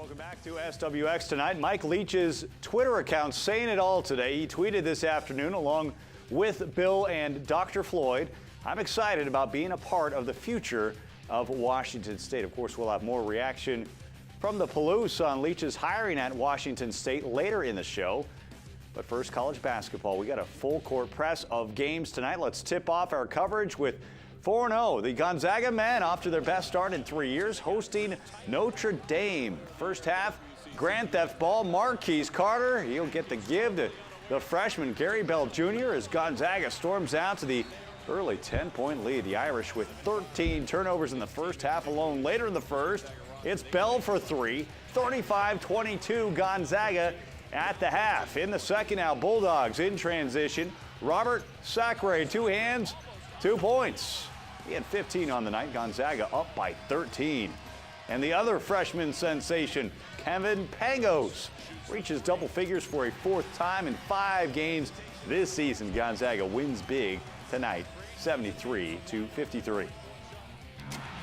Welcome back to SWX Tonight. Mike Leach's Twitter account saying it all today. He tweeted this afternoon along with Bill and Dr. Floyd. I'm excited about being a part of the future of Washington State. Of course, we'll have more reaction from the Palouse on Leach's hiring at Washington State later in the show. But first, college basketball. We got a full court press of games tonight. Let's tip off our coverage with 4-0. The Gonzaga men, off to their best start in 3 years, hosting Notre Dame. First half, grand theft ball. Marquise Carter, he'll get the give to the freshman Gary Bell Jr. as Gonzaga storms out to the early 10-point lead. The Irish with 13 turnovers in the first half alone. Later in the first, it's Bell for three. 35-22 Gonzaga at the half. In the second now, Bulldogs in transition. Robert Sacre, two hands, 2 points. He had 15 on the night. Gonzaga up by 13. And the other freshman sensation, Kevin Pangos, reaches double figures for a fourth time in 5 games this season. Gonzaga wins big tonight, 73-53.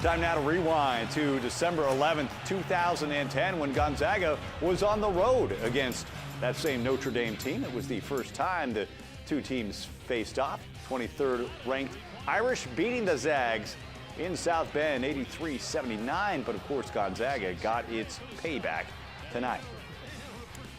Time now to rewind to December 11th, 2010, when Gonzaga was on the road against that same Notre Dame team. It was the first time the two teams faced off. 23rd ranked Irish beating the Zags in South Bend 83-79, but of course Gonzaga got its payback tonight.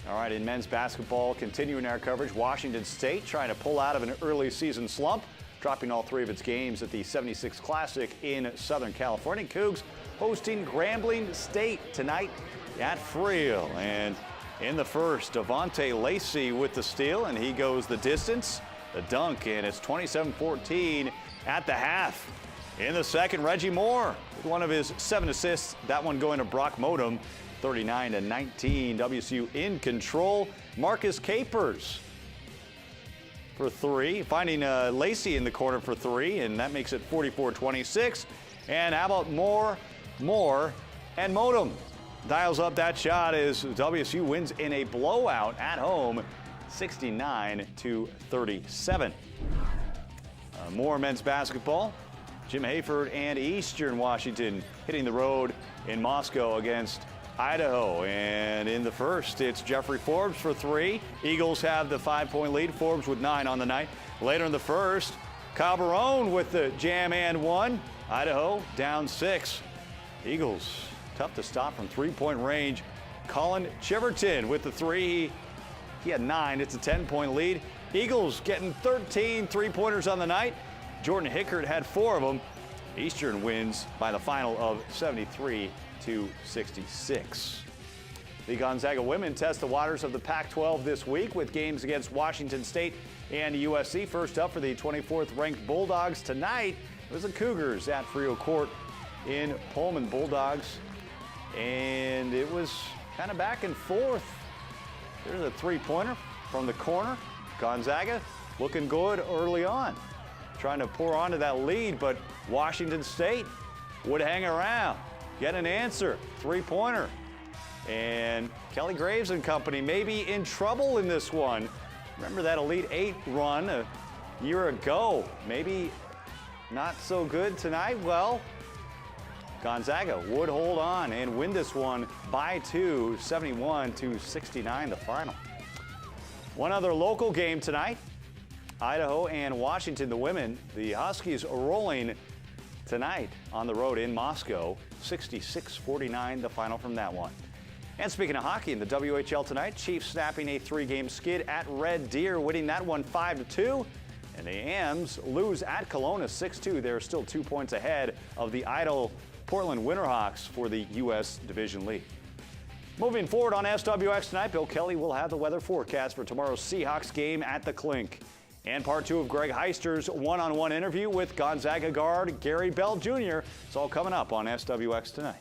All right, in men's basketball, continuing our coverage, Washington State trying to pull out of an early season slump, dropping all 3 of its games at the 76 Classic in Southern California. Cougs hosting Grambling State tonight at Freel. And in the first, Devontae Lacey with the steal, and he goes the distance. The dunk, and it's 27-14 at the half. In the second, Reggie Moore with one of his 7 assists, that one going to Brock Modem, 39-19. WSU in control. Marcus Capers for 3, finding Lacey in the corner for 3, and that makes it 44-26. And how about Moore, and Modem dials up that shot as WSU wins in a blowout at home, 69-37. More men's basketball. Jim Hayford and Eastern Washington hitting the road in Moscow against Idaho. And in the first, it's Jeffrey Forbes for 3. Eagles have the 5-point lead. Forbes with 9 on the night. Later in the first, Kyle Barone with the jam and 1. Idaho down 6. Eagles tough to stop from 3-point range. Colin Chiverton with the 3. He had 9. It's a 10-point lead. Eagles getting 13 3-pointers on the night. Jordan Hickert had 4 of them. Eastern wins by the final of 73-66. The Gonzaga women test the waters of the Pac-12 this week with games against Washington State and USC. First up for the 24th ranked Bulldogs tonight, it was the Cougars at Frio Court in Pullman. Bulldogs, and it was kind of back and forth. There's a 3-pointer from the corner. Gonzaga looking good early on, trying to pour onto that lead, but Washington State would hang around, get an answer, 3-pointer. And Kelly Graves and company may be in trouble in this one. Remember that Elite 8 run a year ago? Maybe not so good tonight. Well, Gonzaga would hold on and win this one by 2, 71-69 the final. One other local game tonight, Idaho and Washington, the women. The Huskies rolling tonight on the road in Moscow, 66-49 the final from that one. And speaking of hockey, in the WHL tonight, Chiefs snapping a 3-game skid at Red Deer, winning that one 5-2. And the Ams lose at Kelowna 6-2. They're still 2 points ahead of the idle Portland Winterhawks for the U.S. Division lead. Moving forward on SWX Tonight, Bill Kelly will have the weather forecast for tomorrow's Seahawks game at the Clink. And part 2 of Greg Heister's one-on-one interview with Gonzaga guard Gary Bell Jr. It's all coming up on SWX Tonight.